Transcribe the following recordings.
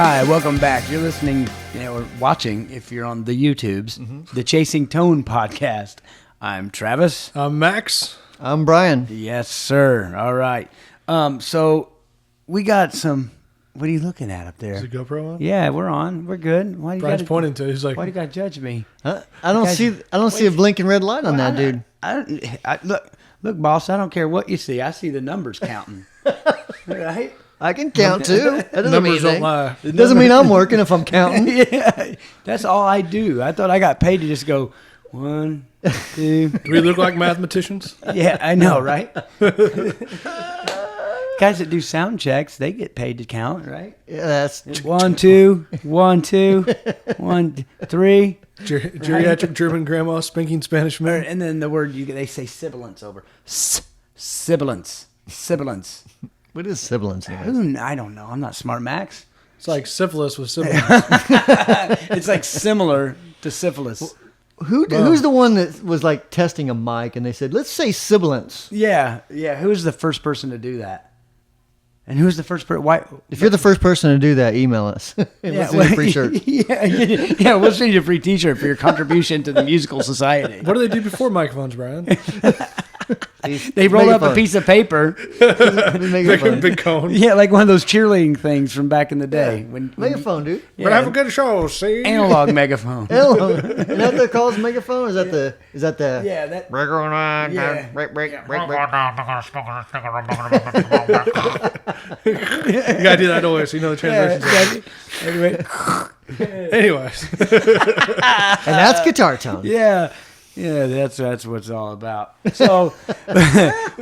Hi, welcome back. You're listening, or watching if you're on the YouTubes, the Chasing Tone podcast. I'm Travis. I'm Max. I'm Brian. Yes, sir. All right. So we got some. What are you looking at up there? Is the GoPro on? Yeah, we're on. We're good. Why do you Brian's gotta, pointing to it. He's like, why do you got to judge me? I don't see a blinking red light on that, dude. Look, boss. I don't care what you see. I see the numbers counting. Right? I can count too. That doesn't numbers mean don't lie. It doesn't mean I'm working if I'm counting. Yeah, that's all I do. I thought I got paid to just go 1, 2. Do we look like mathematicians? Yeah, I know, right? Guys that do sound checks, they get paid to count, right? Yeah, that's 1, 2, 1, 2, 1, 3. Geriatric German grandma spanking Spanish men. And then the word they say sibilance over. Sibilance. Sibilance. what is sibilance anyways? I don't know. I'm not smart, Max. It's like syphilis with syphilis. It's like similar to syphilis. Who's the one that was like testing a mic and they said, let's say sibilance? Yeah. Who was the first person to do that? And who's the first person? Why? If you're the first person to do that, email us. And we'll send you a free shirt. Yeah, we'll send you a free T-shirt for your contribution to the musical society. What do they do before microphones, Brian? They roll up a piece of paper, Make a big cone. yeah, like one of those cheerleading things from back in the day. When Megaphone, dude. yeah, But have a good show, see? analog megaphone. Hello. Is that what they're called, megaphone? Is that the Yeah, that. You gotta do that noise so you know the translation. Anyways. and that's guitar tone. Yeah, that's what it's all about. So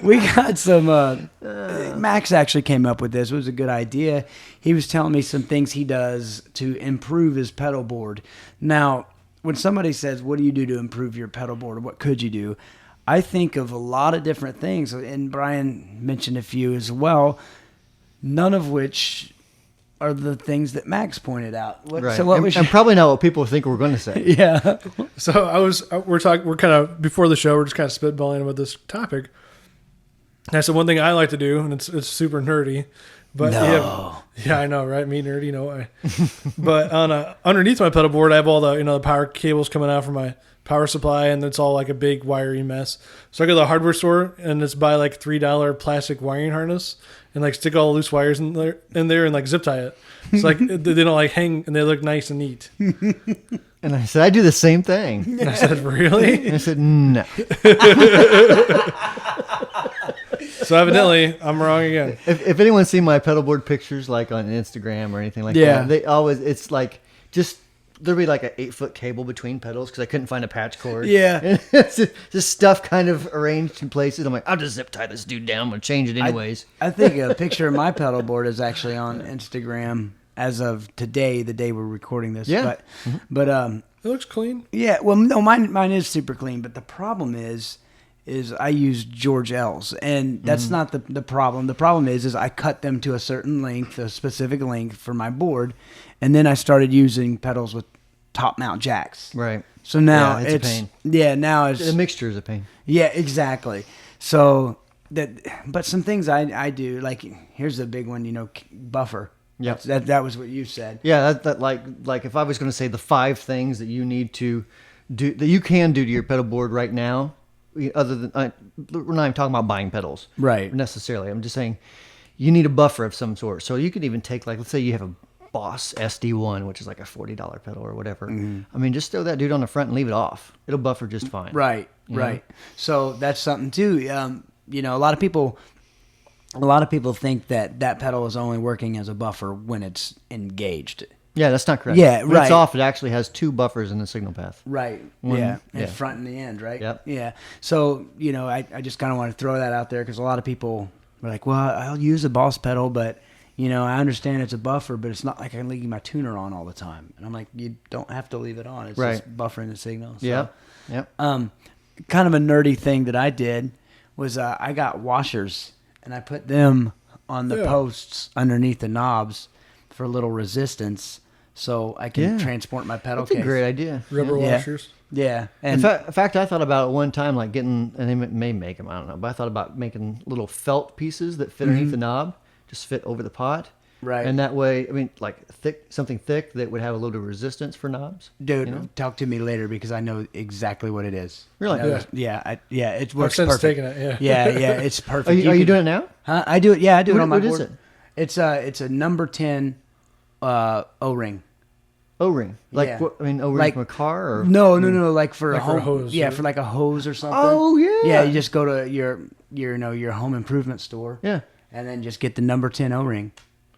we got some. Max actually came up with this. It was a good idea. He was telling me some things he does to improve his pedal board. Now, when somebody says, "What do you do to improve your pedal board?" or "What could you do?" I think of a lot of different things, and Brian mentioned a few as well. None of which are the things that Max pointed out. Right. So what and probably not what people think we're going to say. Yeah. So we're kind of, before the show, we're just kind of spitballing about this topic. And I said one thing I like to do, and it's super nerdy. But yeah, I know, right? Me nerdy, no way. But underneath my pedal board, I have all the the power cables coming out from my power supply, and it's all like a big wiry mess. So I go to the hardware store and just buy like $3 plastic wiring harness and like stick all the loose wires in there and like zip tie it. It's like they don't like hang and they look nice and neat. And I said, I do the same thing. And I said, really? And I said, no. So evidently, I'm wrong again. If anyone's seen my pedal board pictures, like on Instagram or anything like that, they always, it's like, there'll be like an 8-foot cable between pedals because I couldn't find a patch cord. Yeah. And it's just stuff kind of arranged in places. I'm like, I'll just zip tie this dude down. I'm going to change it anyways. I think a picture of my pedal board is actually on Instagram as of today, the day we're recording this. Yeah. But It looks clean. yeah, well, no, mine is super clean, but the problem is I use George L's, and that's not the problem. The problem is I cut them to a certain length, a specific length for my board, and then I started using pedals with top mount jacks. Right. So now it's a pain. Yeah, now it's The mixture is a pain. Yeah, exactly. So but some things I do, like here's the big one, buffer. Yeah. That was what you said. Yeah, that like if I was going to say the 5 things that you need to do, that you can do to your pedal board right now, other than we're not even talking about buying pedals, Right. necessarily. I'm just saying you need a buffer of some sort. So you could even take, like, let's say you have a Boss SD1, which is like a $40 pedal or whatever. I mean, just throw that dude on the front and leave it off. It'll buffer just fine. Right. So that's something too. A lot of people think that pedal is only working as a buffer when it's engaged. Yeah, that's not correct. Yeah, when right. it's off, it actually has 2 buffers in the signal path. Right. In front and the end, right? Yep. Yeah. So, I just kind of want to throw that out there because a lot of people are like, well, I'll use a Boss pedal, but, I understand it's a buffer, but it's not like I'm leaving my tuner on all the time. And I'm like, you don't have to leave it on. It's just buffering the signal. So, Yep. Kind of a nerdy thing that I did was I got washers and I put them on the posts underneath the knobs for a little resistance so I can transport my pedal That's case. a great idea. Rubber washers. Yeah. And in fact, I thought about it one time, like getting, and they may make them, I don't know, but I thought about making little felt pieces that fit underneath the knob, just fit over the pot. Right. And that way, I mean, like something thick that would have a little resistance for knobs. Dude, talk to me later because I know exactly what it is. Really? Yeah. It works since perfect. taken it, yeah, it's perfect. Are you doing it now? Huh? I do it. Yeah, I do it on my board. What is it? It's a number 10 O-ring. O-ring, like Yeah. what, I mean, O-ring Like- from a car, or No, like for Like a for a home. hose, Yeah, right? for like a hose or something. Oh, yeah. Yeah, you just go to your home improvement store. Yeah. And then just get the number 10 O-ring.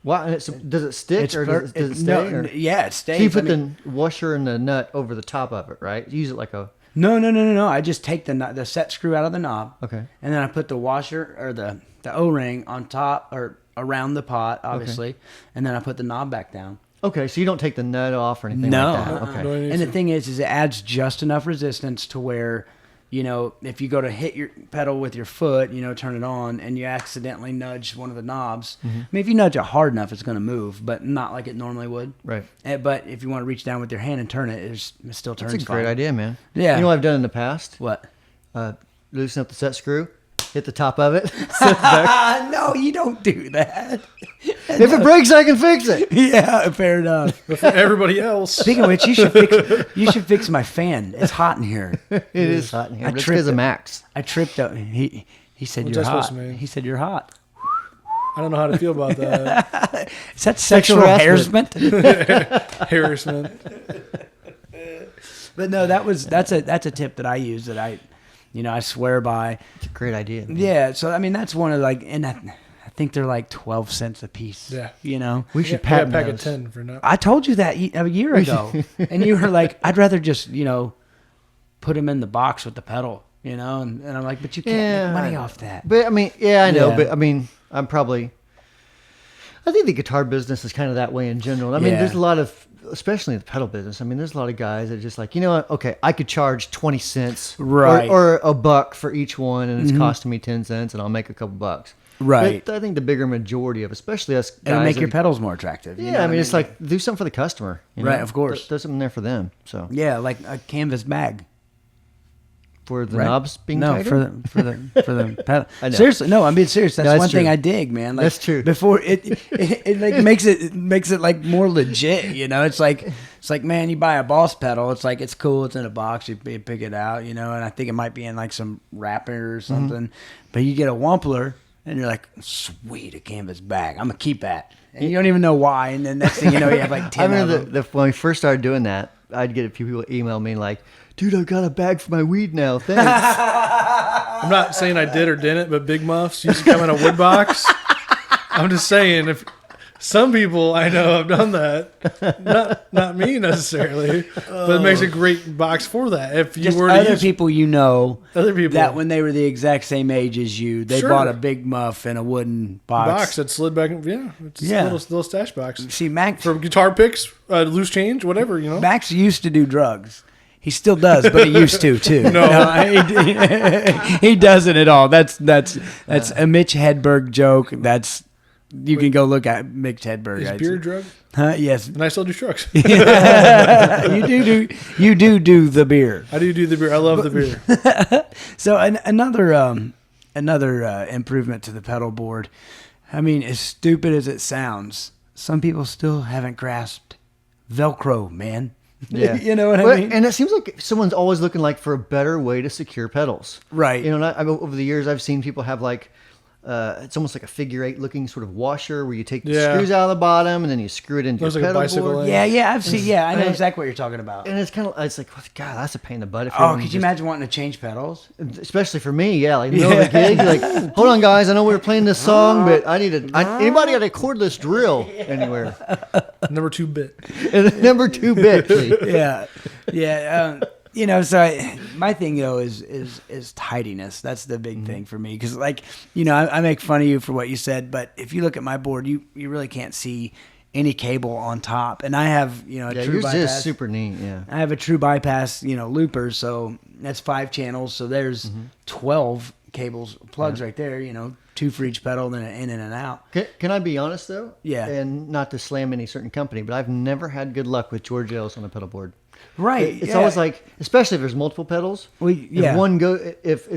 Wow, and does it stick or does it stay? No, or? yeah, it stays. So you put I mean, the washer and the nut over the top of it, right? Use it like a No. I just take the set screw out of the knob. okay. And then I put the washer or the O-ring on top or around the pot, obviously. And then I put the knob back down. Okay, so you don't take the nut off or anything No. like that. Okay. No, And the thing is it adds just enough resistance to where, if you go to hit your pedal with your foot, turn it on, and you accidentally nudge one of the knobs. I mean, if you nudge it hard enough, it's going to move, but not like it normally would. Right. But if you want to reach down with your hand and turn it, it still turns That's a fine. great idea, man. Yeah. You know what I've done in the past? What? Loosen up the set screw, hit the top of it, set it back. No, you don't do that. If it breaks, I can fix it. Yeah, fair enough. But for everybody else, Speaking of which, you should fix my fan. It's hot in here. It is hot in here. I But it's tripped because of it. Max. I tripped up. He said What's you're that hot. supposed to mean? He said you're hot. I don't know how to feel about that. Is that sexual harassment. harassment? Harassment. But no, that's a tip that I use that I swear by. It's a great idea. Yeah, so I mean that's one of and I think they're like 12 cents a piece. Yeah. We should Yeah, patent pack of those. 10 for now. I told you that a year ago, and you were like, "I'd rather just put them in the box with the pedal," and I'm like, "But you can't make money off that." But I mean, yeah, I know. Yeah. But I mean, I think the guitar business is kind of that way in general. I mean, Yeah. there's a lot of, especially in the pedal business. I mean, there's a lot of guys that are just like, you know what? Okay, I could charge 20 cents Right. or a buck for each one, and it's costing me 10 cents, and I'll make a couple bucks. Right. But I think the bigger majority of, especially us guys, It'll make your that- pedals more attractive. you know Yeah, I what mean, it's like do something for the customer, you Right, know? of course. There's something there for them. So yeah, like a canvas bag. for the Right? knobs being no tighter? for the pedal. I know. Seriously, no, I'm being serious. That's No, that's one thing true. I dig, man. Like, That's true. Before it like makes it like more legit. It's like man, you buy a Boss pedal. It's like it's cool. It's in a box. You pick it out. And I think it might be in like some wrapper or something. But you get a Wampler, and you're like, sweet, a canvas bag. I'm gonna keep that. And you don't even know why. And then next thing you know, you have like 10 I of remember them. when we first started doing that, I'd get a few people email me like, dude, I got a bag for my weed now. Thanks. I'm not saying I did or didn't, but Big Muffs used to come in a wood box. I'm just saying, if some people I know have done that, not me necessarily, but it makes a great box for that. If you Just were to other use people other people that when they were the exact same age as you, they Sure. bought a big muff in a wooden box that slid back, it's Yeah. a little stash box See, Max for guitar picks, loose change, whatever, Max used to do drugs. He still does, but he used to too. He doesn't at all. That's a Mitch Hedberg joke. You can go look at Mitch Hedberg. Is beer a drug? Huh? Yes. And I still do trucks. You do the beer. I do the beer. I love the beer. So another improvement to the pedal board. I mean, as stupid as it sounds, some people still haven't grasped Velcro, man. Yeah. You know what I Well, mean? and it seems like someone's always looking like for a better way to secure pedals. Right. You know, and over the years, I've seen people have like, it's almost like a figure eight looking sort of washer where you take the Yeah. screws out of the bottom and then you screw it into Looks your like a pedal bicycle board. lane. Yeah, I've seen. Yeah, I know And- exactly what you're talking about. And it's like, God, that's a pain in the butt. If Oh, you could you imagine wanting to change pedals? Especially for me, yeah. Like, middle of a gig, like, hold on, guys. I know we were playing this song, but anybody got a cordless drill anywhere? Number 2 bit. Number 2 bit, please. Yeah. My thing though is tidiness. That's the big thing for me because, I make fun of you for what you said, but if you look at my board, you really can't see any cable on top, and I have a Yeah, true yours bypass. is super neat. Yeah. I have a true bypass, looper, so that's 5 channels. So there's 12 cables, plugs right there. 2 for each pedal, then an in and an out. Can I be honest though? Yeah. And not to slam any certain company, but I've never had good luck with George Ellis on a pedal board. Right. It's always like, especially if there's multiple pedals. If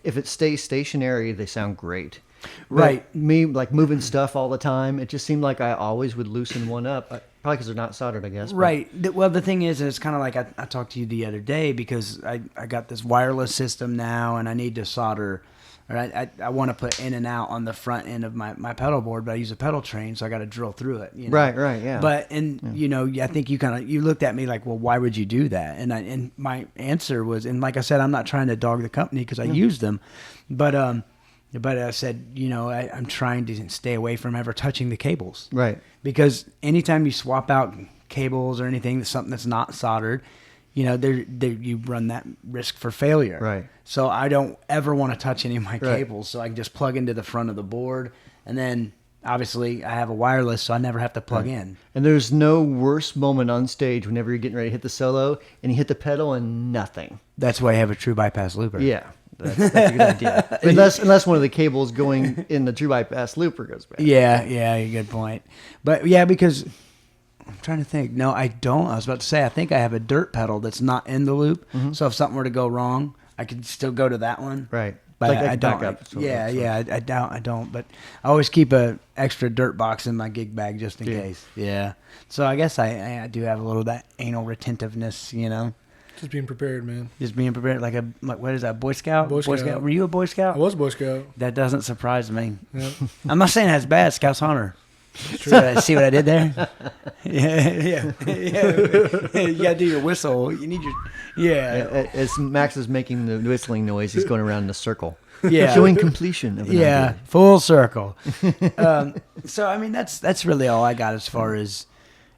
If it stays stationary, they sound great. Right. But me like moving stuff all the time, it just seemed like I always would loosen one up. Probably because they're not soldered, I guess. But. Right. Well, the thing is, it's kind of like I talked to you the other day because I got this wireless system now, and I need to solder. Or I want to put in and out on the front end of my pedal board, but I use a pedal train, so I got to drill through it. You know? Right, yeah. But I think you looked at me like, well, why would you do that? And my answer was, and like I said, I'm not trying to dog the company because I use them, but I said, I'm trying to stay away from ever touching the cables, Right. Because anytime you swap out cables or anything, something that's not soldered, you run that risk for failure. Right. So I don't ever want to touch any of my Right. cables. So I can just plug into the front of the board. And then obviously I have a wireless, so I never have to plug in. And there's no worse moment on stage whenever you're getting ready to hit the solo and you hit the pedal and nothing. That's why I have a true bypass looper. Yeah. That's a good idea. Unless one of the cables going in the true bypass looper goes bad. Yeah, good point. But yeah, because I'm trying to think. No, I don't. I was about to say, I think I have a dirt pedal that's not in the loop. Mm-hmm. So if something were to go wrong, I could still go to that one. Right. But like I don't. Backup, I don't. But I always keep a extra dirt box in my gig bag just in case. Yeah. So I guess I do have a little of that anal retentiveness, Just being prepared, man. Just being prepared, like what is that, Boy Scout? Boy Scout. Were you a Boy Scout? I was a Boy Scout. That doesn't surprise me. Yep. I'm not saying that's bad. Scout's honor. See what I did there? Yeah. You gotta do your whistle. You need your As Max is making the whistling noise, he's going around in a circle. Yeah. Showing completion of an idea. Full circle. So I mean that's really all I got as far as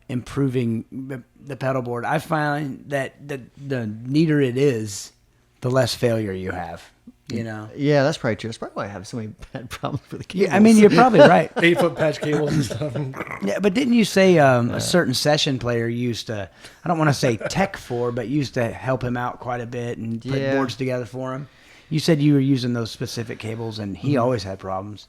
improving the pedal board. I find that the neater it is, the less failure you have. Yeah, that's probably true. That's probably why I have so many bad problems with the cables. Yeah, I mean, you're probably right. 8-foot patch cables and stuff. Yeah, but didn't you say a certain session player used to, I don't want to say tech for, but used to help him out quite a bit and put boards together for him? You said you were using those specific cables, and he always had problems.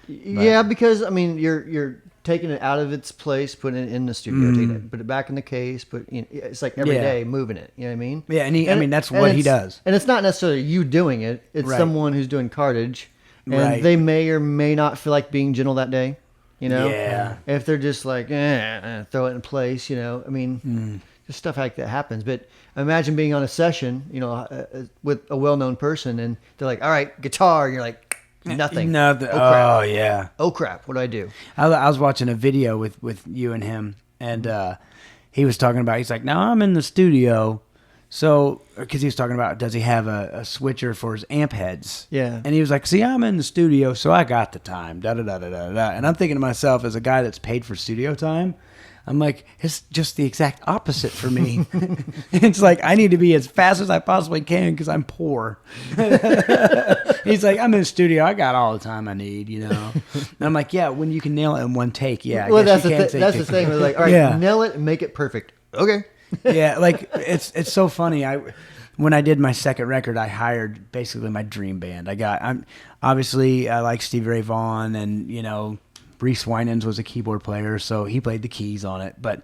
Yeah, because, I mean, you're taking it out of its place, putting it in the studio, put it back in the case, it's like every day moving it, you know what I mean? Yeah, and that's what he does. And it's not necessarily you doing it, it's someone who's doing cartage, and they may or may not feel like being gentle that day, Yeah. If they're just like, throw it in place, I mean, just stuff like that happens. But imagine being on a session, with a well-known person, and they're like, all right, guitar, and you're like, nothing. Oh, yeah. Oh crap! What do I do? I was watching a video with you and him, and he was talking about. He's like, "Now I'm in the studio, so because he was talking about does he have a switcher for his amp heads? Yeah. And he was like, "See, I'm in the studio, so I got the time." Da da da da da da. And I'm thinking to myself, as a guy that's paid for studio time, I'm like, it's just the exact opposite for me. It's like I need to be as fast as I possibly can because I'm poor. He's like, I'm in the studio. I got all the time I need, And I'm like, yeah, when you can nail it in one take, yeah. Well, that's the thing. We're like, all right, nail it and make it perfect. Okay. Yeah, like it's so funny. When I did my second record, I hired basically my dream band. I like Stevie Ray Vaughan and Reese Winans was a keyboard player, so he played the keys on it. But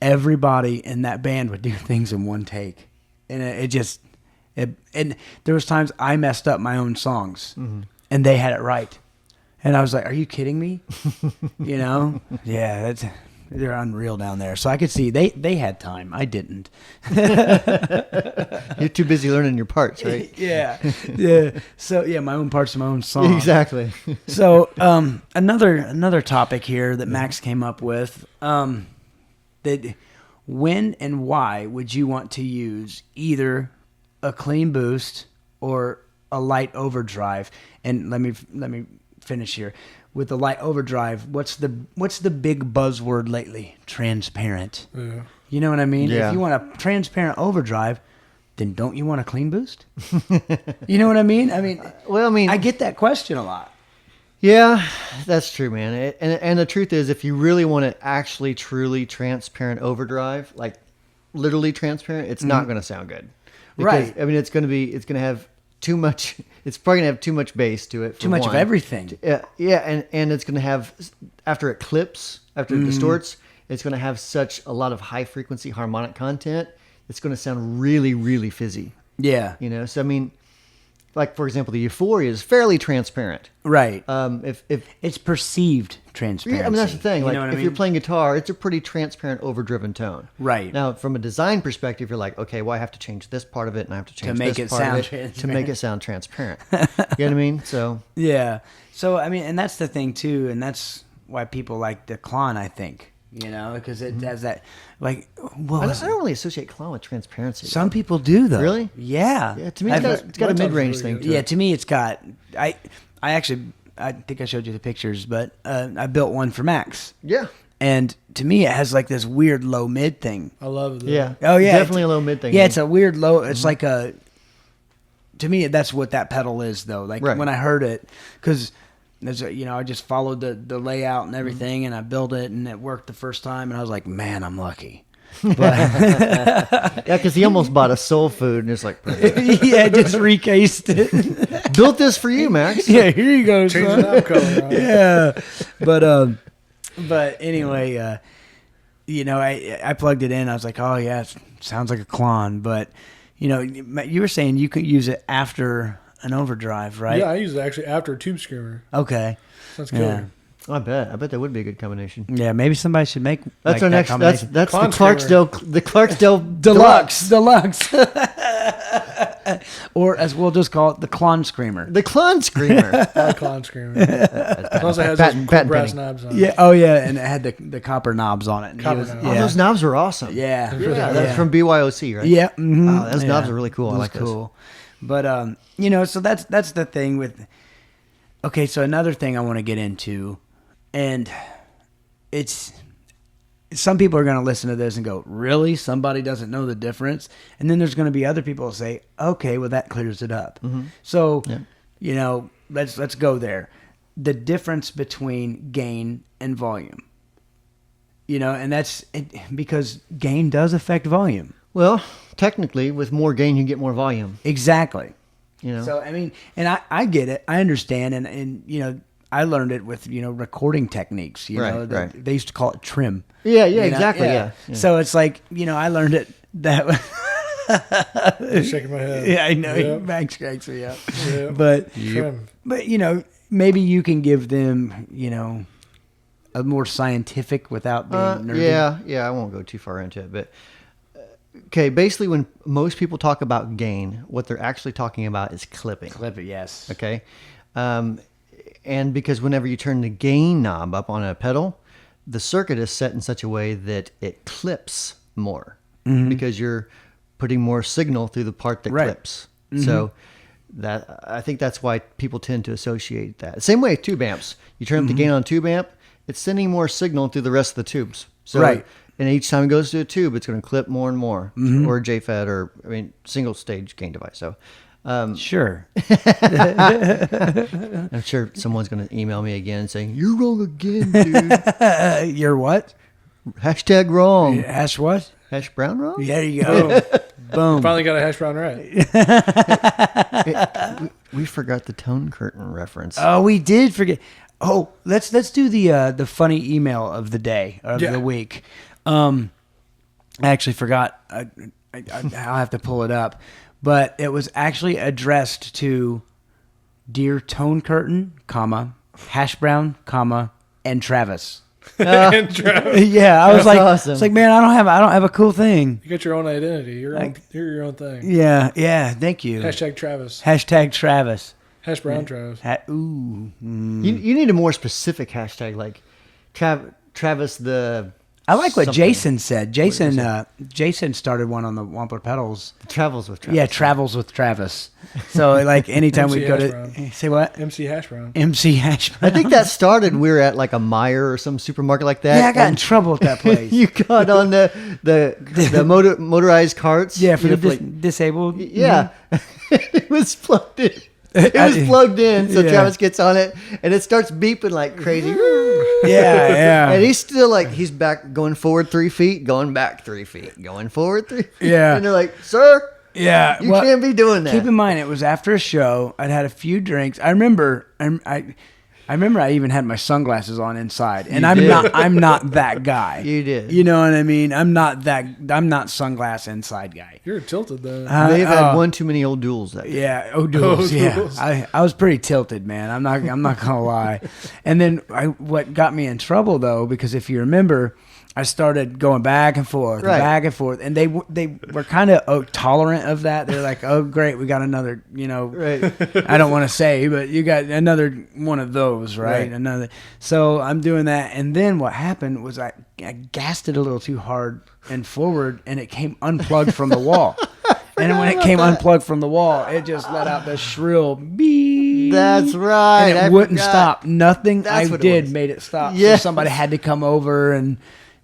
everybody in that band would do things in one take, and and there was times I messed up my own songs, and they had it right, and I was like, "Are you kidding me?" Yeah, they're unreal down there. So I could see they had time. I didn't. You're too busy learning your parts, right? Yeah. So my own parts, my own song. Exactly. So another topic here that Max came up with, that when and why would you want to use either a clean boost or a light overdrive? And let me finish here. With the light overdrive, what's the big buzzword lately? Transparent. Yeah. You know what I mean? Yeah. If you want a transparent overdrive, then don't you want a clean boost? You know what I mean? I get that question a lot. Yeah, that's true, man. And the truth is, if you really want to actually truly transparent overdrive, like literally transparent, it's not going to sound good. Because, Right. I mean, it's going to have too much. It's probably going to have too much bass to it. Too much of everything. Yeah, and it's going to have, after it clips, after it distorts, it's going to have such a lot of high frequency harmonic content. It's going to sound really, really fizzy. Yeah. So I mean, like for example, the Euphoria is fairly transparent. Right. If It's perceived transparency. I mean, that's the thing. You Like know what I if mean? you're playing guitar, it's a pretty transparent, overdriven tone. Right. Now, from a design perspective, you're like, okay, well, I have to change this part of it, and I have to change make this it part sound of it to transparent. make it sound transparent. You know what I mean? So Yeah. So I mean, and that's the thing too, and that's why people like the Klon, I think. Because it has that, like, what I was don't really associate clone with transparency. Some people do though. Really? Yeah. Yeah, to me, it's got a mid-range thing. To Yeah, it. to me, it's got. I think I showed you the pictures, but I built one for Max, Yeah. and to me, it has like this weird low mid thing. I love it. Yeah. Oh yeah, Definitely a low mid thing. Yeah, it's a weird low. It's like a. To me, that's what that pedal is, though. Like Right. when I heard it, because I just followed the layout and everything, and I built it, and it worked the first time, and I was like, man, I'm lucky. But Yeah, because he almost bought a soul food, and it's like, yeah, just recased it. built this for you, Max. Yeah, here you go, Change son. the knob color. Right? Yeah, but anyway, I plugged it in. I was like, oh yeah, it sounds like a Klon. But you were saying you could use it after an overdrive, right? Yeah, I use it actually after a tube screamer. Okay. Sounds Yeah. killer. I bet that would be a good combination. Yeah, maybe somebody should make That's like our that next. combination. That's the Klon Clarksdale Deluxe. Or as we'll just call it, the Klon Screamer. The Klon Screamer. I like Klon screamer. As long as it has those cool patent brass pending. knobs on it. Yeah. Oh yeah, and it had the copper knobs on it. And he Copper was- knobs. Oh, Yeah. those knobs were awesome. Yeah. Yeah, that's from BYOC, right? Yeah. mhm. Wow, those knobs are really cool. I Those like those. cool. But so that's the thing with. Okay, so another thing I want to get into, and it's some people are going to listen to this and go, "Really? Somebody doesn't know the difference?" And then there's going to be other people who say, "Okay, well that clears it up." So, let's go there. The difference between gain and volume. And that's because gain does affect volume. Well, technically, with more gain, you get more volume. Exactly. You know. So I mean, and I get it, I understand, and I learned it with recording techniques. Right. They used to call it trim. Yeah. you know? Exactly. Yeah. So it's like I learned it that. I'm shaking my head. Yeah, I know. Yep. Max cracks me up. Yep. But Trim. maybe you can give them a more scientific without being nerdy. Yeah. I won't go too far into it, but okay. Basically, when most people talk about gain, what they're actually talking about is clipping. Clip it, yes. Okay. And because whenever you turn the gain knob up on a pedal, the circuit is set in such a way that it clips more because you're putting more signal through the part that Right. clips. So I think that's why people tend to associate that. Same way with tube amps. You turn up the gain on a tube amp, it's sending more signal through the rest of the tubes. So, Right. And each time it goes to a tube, it's going to clip more and more, or a JFET, or single stage gain device. So, Sure. I'm sure someone's going to email me again saying, "You're wrong again, dude." You're what? Hashtag wrong. Hash what? Hash brown wrong? There you go. Boom. Finally got a hash brown right. We forgot the tone curtain reference. Oh, we did forget. Oh, let's do the funny email of the day of Yeah. the week. I actually forgot. I'll have to pull it up, but it was actually addressed to Dear Tone Curtain, Hash Brown, and Travis. And Travis, Yeah, I was That's like, awesome. it's like, man, I don't have a cool thing. you got your own identity. You're your own thing. Yeah, thank you. Hashtag Travis. Hashtag Travis. Hash brown Travis. Ooh. You need a more specific hashtag, like Travis the. I like what something. Jason said. Jason started one on the Wampler pedals. Travels with Travis. Yeah, travels with Travis. So like anytime we MC go Hash to Brown. say what MC Hash Brown. MC Hash. I think that started. We were at like a Meijer or some supermarket like that. Yeah, I got in and trouble at that place. You got on the motorized carts. Yeah, for you the know, like- disabled. Yeah. It was plugged in. It was plugged in, so Yeah. Travis gets on it, and it starts beeping like crazy. Yeah. And he's still like, he's back, going forward 3 feet, going back 3 feet, going forward 3 feet. Yeah. And they're like, "Sir, Yeah. you well, can't be doing that." Keep in mind, it was after a show. I'd had a few drinks. I remember. I remember I even had my sunglasses on inside, and You I'm did. not that guy. You did. You know what I mean? I'm not sunglass inside guy. You're tilted then. You may have had one too many old duels that day. Yeah, O'Doul's. Yeah, O'Doul's. I was pretty tilted, man. I'm not gonna lie. And then what got me in trouble though, because if you remember, I started going back and forth, Right. back and forth, and they were kind of tolerant of that. They're like, "Oh, great, we got another." Right. I don't want to say, but you got another one of those, right? Right. Another. So I'm doing that, and then what happened was I gassed it a little too hard and forward, and it came unplugged from the wall. And when it came unplugged from the wall, it just let out the shrill beep. That's right. And it I wouldn't forgot. stop. Nothing That's I what it did was. made it stop. Yes. So somebody had to come over and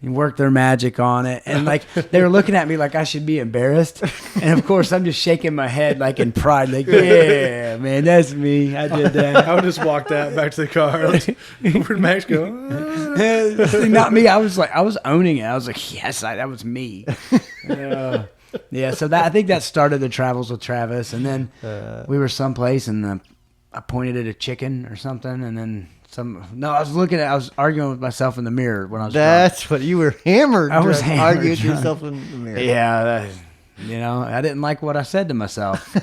work their magic on it. And like they were looking at me like I should be embarrassed. And of course I'm just shaking my head like in pride, like, yeah, man, that's me. I did that. I would just walk that back to the car. Where'd Max go? Not me. I was owning it. I was like, yes, that was me. Yeah, so that I think that started the travels with Travis, and then we were someplace, and I pointed at a chicken or something, and then I was arguing with myself in the mirror when I was drunk. That's what you were hammered. I was drunk, hammered arguing with drunk. yourself in the mirror. Yeah, I didn't like what I said to myself.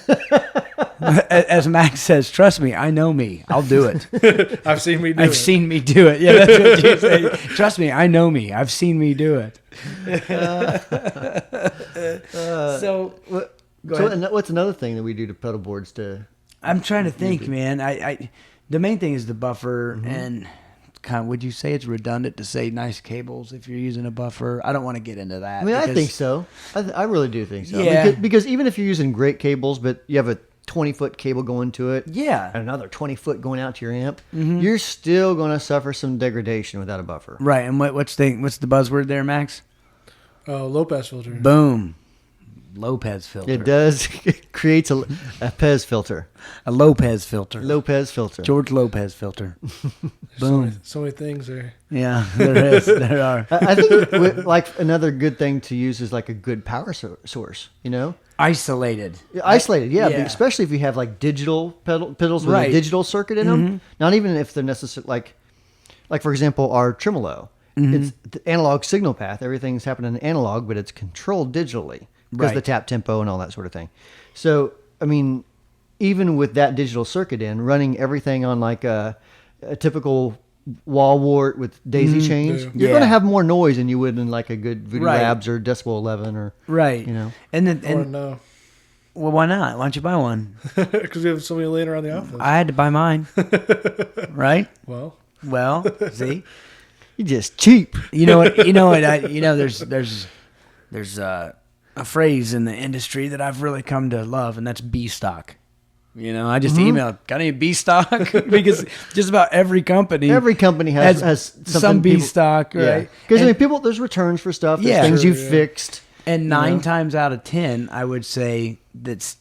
As Max says, trust me, I know me. I'll do it. I've seen me do it. I've seen me do it. Yeah, that's what you say. Trust me, I know me. I've seen me do it. So, go ahead. What's another thing that we do to pedal boards to? I'm trying to think, man. I the main thing is the buffer, and kind of, would you say it's redundant to say nice cables if you're using a buffer? I don't want to get into that. I mean, I because- think so. I really do think so. Yeah. Because even if you're using great cables, but you have a 20-foot cable going to it, Yeah. and another 20-foot going out to your amp, you're still going to suffer some degradation without a buffer. Right, and what's the buzzword there, Max? Low pass filter. Boom. Lopez filter. It does. It creates a Pez filter. A Lopez filter. Lopez filter. George Lopez filter. Boom. So many things there. Yeah, there is. There are. I think like another good thing to use is like a good power source, you know? Isolated. Isolated, yeah, Yeah. especially if you have like digital pedals with Right. a digital circuit in them. Not even if they're necessary, like for example, our tremolo. It's the analog signal path. Everything's happening in analog, but it's controlled digitally because of the Right. tap tempo and all that sort of thing. So, I mean, even with that digital circuit in, running everything on like a typical wall wart with daisy chains, Yeah. you're Yeah. going to have more noise than you would in like a good Voodoo Right. Labs or Decibel 11 or Right. You know. And then Or no. well, why not? Why don't you buy one? Because we have so many laying around the office. I had to buy mine. Right? Well, Well, see? you're just cheap. You know what? There's a phrase in the industry that I've really come to love, and that's B stock. You know, I just emailed, got any B stock? Because just about every company has some B stock, right? Because I And- mean, there's returns for stuff. There's Yeah. things Sure, you've yeah. fixed. And 9 times out of 10, I would say that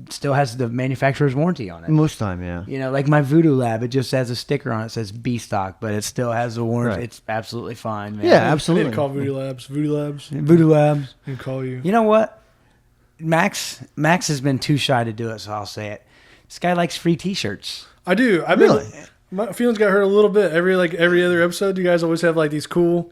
still has the manufacturer's warranty on it. Most time, yeah. You know, like my Voodoo Lab, it just has a sticker on it that says B stock, but it still has a warranty. Right. It's absolutely fine, man. Yeah, I need absolutely. to call Voodoo Labs. Voodoo Labs. Voodoo Labs. And call you. You know what? Max has been too shy to do it, so I'll say it. This guy likes free T-shirts. I do. I've Really? been. My feelings got hurt a little bit. Every other episode, you guys always have like these cool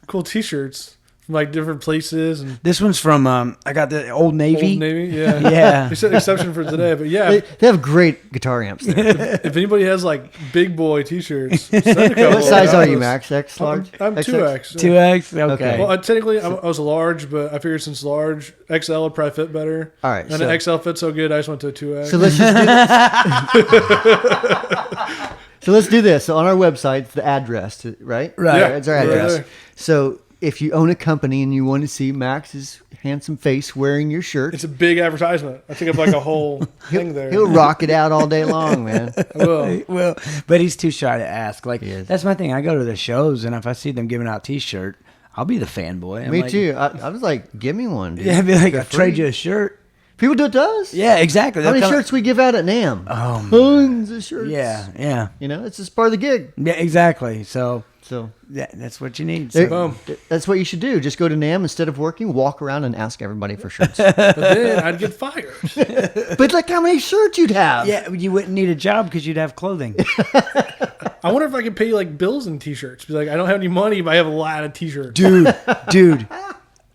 T-shirts from like different places and This one's from I got the Old Navy. Old Navy. Yeah. Yeah. You said exception for today, but yeah, They have great guitar amps there. if anybody has like big boy T-shirts, send a couple. What size are you, Regardless. Max? X large? I'm XX? 2X. 2X. Okay. Okay. Well, technically, I was a large, but I figured since large, XL would probably fit better. All right. And the XL fit so good, I just went to a 2X. So let's just do this. So let's do this. So on our website, it's the address, right? Right. Yeah. It's our Right address. there. So if you own a company and you want to see Max's handsome face wearing your shirt, It's a big advertisement. I take up like a whole thing there. he'll rock it out all day long, man. I will. Well, but he's too shy to ask. Like He is. that's my thing. I go to the shows, and if I see them giving out T-shirt, I'll be the fanboy. I'm Me like, too. I was like, give me one, dude. Yeah, I'd be like, They're I'll trade free. you a shirt. People do it to us. Yeah, exactly. How many They'll come- shirts we give out at NAMM? Oh, man. Tons of shirts. Yeah. You know, it's just part of the gig. Yeah, exactly. So So yeah, that's what you need. there- So, Boom. that's what you should do. Just go to NAMM instead of working, walk around and ask everybody for shirts. But then I'd get fired. But like how many shirts you'd have. yeah, you wouldn't need a job because you'd have clothing. I wonder if I could pay you like bills in t-shirts. Be like, I don't have any money, but I have a lot of t-shirts. Dude.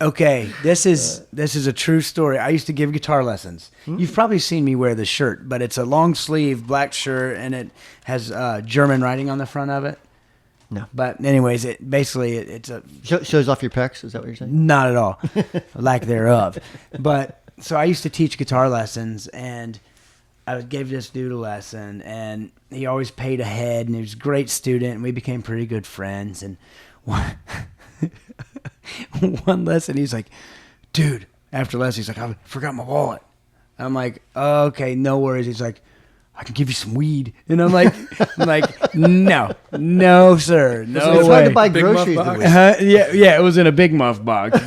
Okay, this is a true story. I used to give guitar lessons. You've probably seen me wear this shirt, but it's a long sleeve black shirt, and it has German writing on the front of it. No. But anyways, it's a Shows off your pecs. Is that what you're saying? not at all, lack thereof. But so I used to teach guitar lessons, and I gave this dude a lesson, and he always paid ahead, and he was a great student, and we became pretty good friends. And one lesson, he's like, dude, after lesson, he's like, I forgot my wallet. I'm like, okay, no worries. He's like, I can give you some weed. And I'm like, no, sir. No It's way. hard to buy Big muff groceries. box. with. Yeah, it was in a big muff box.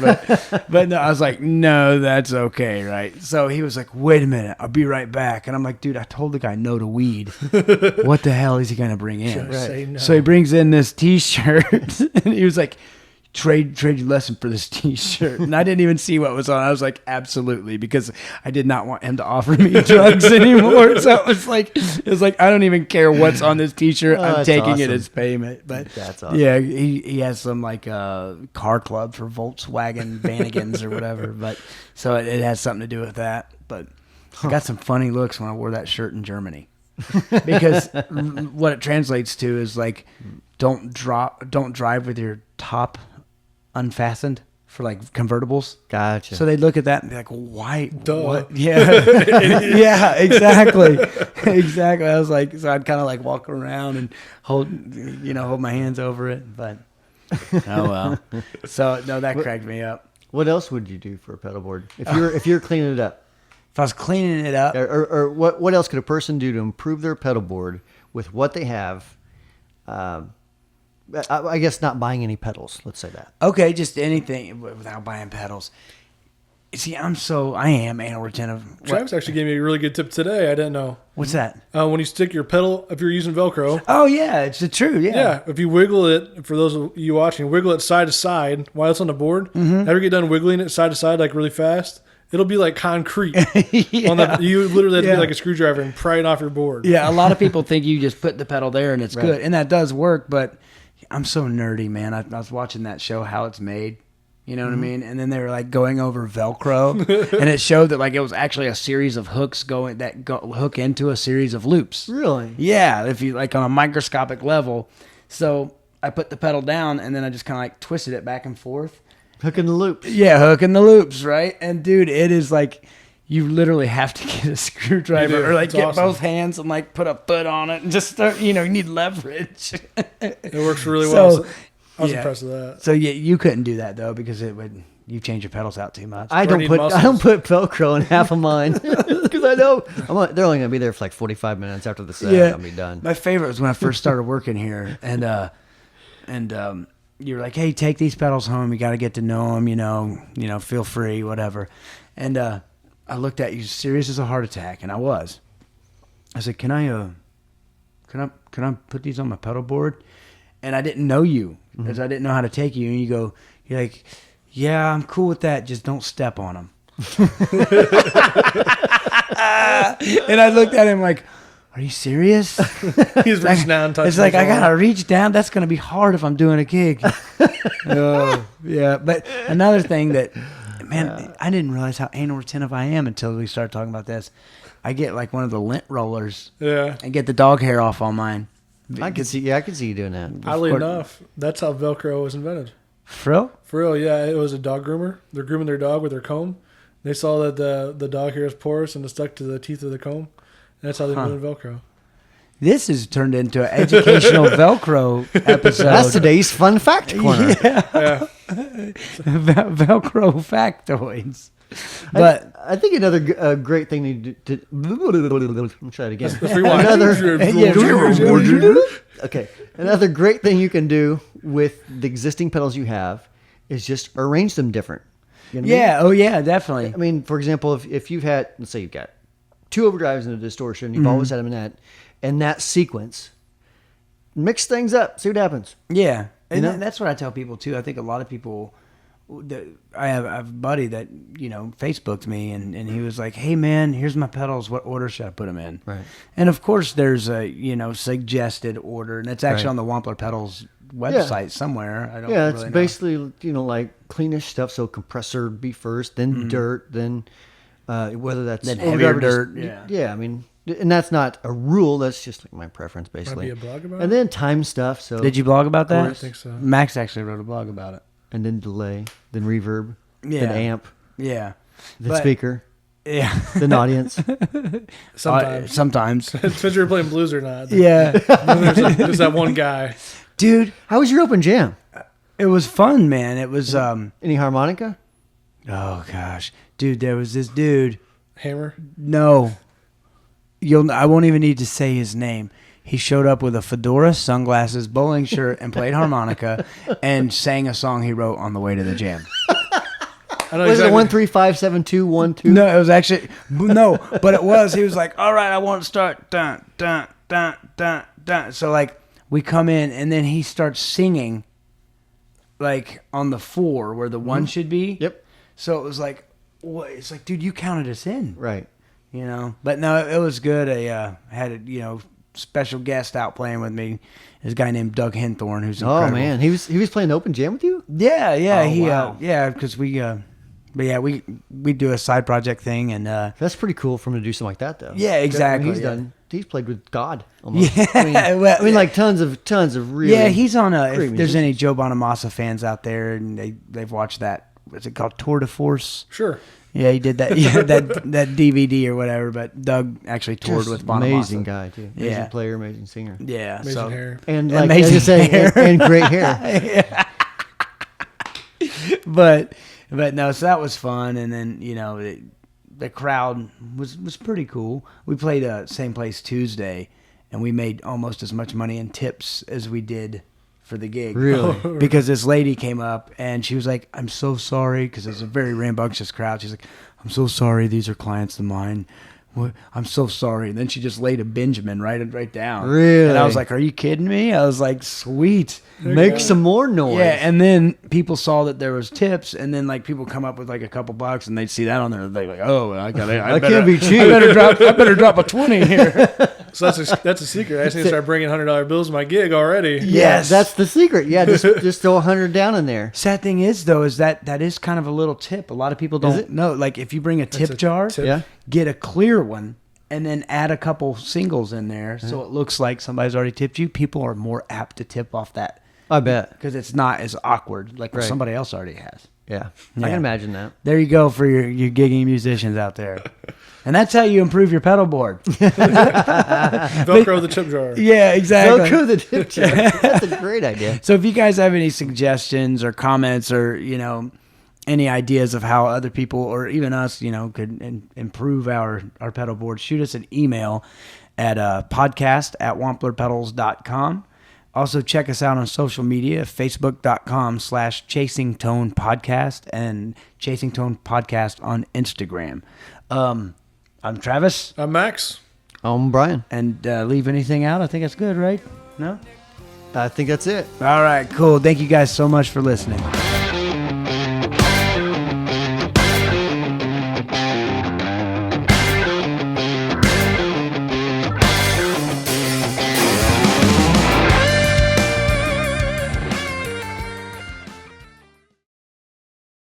But no, I was like, no, that's okay, right? So he was like, wait a minute, I'll be right back. And I'm like, dude, I told the guy no to weed. What the hell is he going to bring in? Just say no. So he brings in this T-shirt, and he was like, trade your lesson for this T-shirt. And I didn't even see what was on. I was like, absolutely, because I did not want him to offer me drugs anymore. So it was like I don't even care what's on this T-shirt. I'm that's taking it awesome. as payment. But That's awesome. yeah, he has some like car club for Volkswagen Vanagons or whatever. But so it has something to do with that. But I got some funny looks when I wore that shirt in Germany. Because what it translates to is like, don't drive with your top unfastened for like convertibles. Gotcha. So they look at that and be like, why? Duh. What? Yeah. Yeah, exactly. Exactly. I was like, so I'd kind of like walk around and hold my hands over it. But, oh well. So, no, that cracked me up. What else would you do for a pedal board if you're cleaning it up? If I was cleaning it up. Or what else could a person do to improve their pedal board with what they have? I guess not buying any pedals. Let's say that. Okay, just anything without buying pedals. See, I am anal retentive. Travis actually gave me a really good tip today. I didn't know. What's that? When you stick your pedal, if you're using Velcro, Oh, yeah, it's the truth. Yeah. yeah, if you wiggle it, for those of you watching, wiggle it side to side while it's on the board. After you get done wiggling it side to side like really fast, it'll be like concrete. Yeah. You literally have to Yeah. be like a screwdriver and pry it off your board. Yeah, a lot of people think you just put the pedal there and it's Right. good. And that does work, but I'm so nerdy, man. I was watching that show, How It's Made. You know what I mean? And then they were like going over Velcro, and it showed that like it was actually a series of hooks hook into a series of loops. Really? Yeah, if you like on a microscopic level. So I put the pedal down, and then I just kind of like twisted it back and forth. Hooking the loops. Yeah, hooking the loops, right? And dude, it is like you literally have to get a screwdriver You do. or like It's get awesome. both hands and like put a foot on it and just start. You need leverage. It works really So, well. I was yeah. impressed with that. So yeah, you couldn't do that though because you change your pedals out too much. I Or don't need put muscles. Velcro in half of mine because I know they're only gonna be there for like 45 minutes after the set. I'll be done. My favorite was when I first started working here, and you were like, "Hey, take these pedals home. You got to get to know them. Feel free, whatever." And I looked at you, serious as a heart attack, and I was. I said, "Can I put these on my pedal board?" And I didn't know you because I didn't know how to take you. And you're like, "Yeah, I'm cool with that. Just don't step on them." And I looked at him like, "Are you serious?" He's reaching down and touching It's like his I arm. gotta reach down. That's gonna be hard if I'm doing a gig. Oh, yeah. But another thing that, man, I didn't realize how anal retentive I am until we started talking about this. I get like one of the lint rollers Yeah. and get the dog hair off on mine. I can see you doing that. Oddly course. enough, that's how Velcro was invented. Fro? For real, yeah. It was a dog groomer. They're grooming their dog with their comb. They saw that the dog hair is porous and it stuck to the teeth of the comb. And that's how they invented Velcro. This has turned into an educational Velcro episode. That's today's fun fact corner. Yeah. Velcro factoids. But I think another great thing to let me try it again. Let's rewind. Okay, another great thing you can do with the existing pedals you have is just arrange them different. You know what I mean? yeah, oh yeah, definitely. I mean, for example, if you've had, let's say you've got 2 overdrives and a distortion, you've always had them in that sequence, mix things up, see what happens. Yeah, and You know? that's what I tell people too. I think a lot of people I have a buddy that, Facebooked me, and he was like, hey, man, here's my pedals. What order should I put them in? Right. And, of course, there's a, suggested order, and it's actually Right. on the Wampler Pedals website somewhere. I don't Yeah, really it's know. basically, like cleanish stuff. So compressor would be first, then dirt, then whether that's Then overdrive heavier or dirt, yeah. Yeah, I mean, and that's not a rule. That's just like my preference, Might basically. be a blog about And it? then time stuff. So Did you blog about that? I think so. Max actually wrote a blog about it. And then delay, then reverb, Yeah. then amp, Yeah. then But- speaker, Yeah. then audience. Sometimes. Sometimes. Depends if you're playing blues or not. Yeah. There's just that one guy. Dude, How was your open jam? it was fun, man. It was, Any harmonica? oh, gosh. Dude, there was this dude. Hammer. No. I won't even need to say his name. He showed up with a fedora, sunglasses, bowling shirt, and played harmonica and sang a song he wrote on the way to the jam. I know Was it exactly. 1-3-5-7-2-1-2? No, it was actually but it was. He was like, "All right, I want to start dun dun dun dun dun." So like we come in and then he starts singing like on the 4 where the 1 should be. Yep. So it was like, what? It's like, dude, you counted us in, Right. But no, it was good. I had a special guest out playing with me. This guy named Doug Henthorne, who's incredible. Oh man, he was playing open jam with you? Yeah, Oh, wow. because we do a side project thing, and That's pretty cool for him to do something like that, though. Yeah, exactly, He's yeah. done. He's played with God. Almost. Yeah, I mean, like tons of really. yeah, he's on great if there's musicians. any Joe Bonamassa fans out there, and they've watched that. What's it called? Tour de Force. Sure. Yeah, he did that. Yeah, that DVD or whatever. But Doug actually toured Just with Bonamassa. amazing guy too. Amazing Yeah. player, amazing singer, Yeah, Amazing so hair. and like Amazing as you say, hair. and great hair. but no, so that was fun, and then the crowd was pretty cool. We played same place Tuesday, and we made almost as much money in tips as we did for the gig. Really? Because this lady came up and she was like, "I'm so sorry," because it was a very rambunctious crowd. She's like, "I'm so sorry. These are clients of mine. What? I'm so sorry." And then she just laid a Benjamin right down. Really? And I was like, "Are you kidding me?" I was like, "Sweet." Make some more noise. Yeah, and then people saw that there was tips, and then like people come up with like a couple bucks, and they'd see that on there. They're like, "Oh, I can't be cheap. I better drop a 20 here." So that's a secret. I just need to start bringing $100 bills to my gig already. Yes. that's the secret. Yeah, just throw 100 down in there. Sad thing is though, is that is kind of a little tip. A lot of people Is don't it? know. Like if you bring a tip a jar, tip. Yeah. get a clear one, and then add a couple singles in there, so it looks like somebody's already tipped you. People are more apt to tip off that. I bet. Because it's not as awkward like what Right. somebody else already has. Yeah, Yeah. I can imagine that. There you go for your gigging musicians out there. And that's how you improve your pedal board. Velcro the chip jar. Yeah, exactly. Velcro the tip jar. That's a great idea. So if you guys have any suggestions or comments or, any ideas of how other people or even us, could improve our pedal board, shoot us an email at podcast@wamplerpedals.com. Also, check us out on social media, facebook.com/chasingtonepodcast and Chasing Tone Podcast on Instagram. I'm Travis, I'm Max. Brian. and leave anything out? I think that's good, right? No? I think that's it. All right, cool. Thank you guys so much for listening.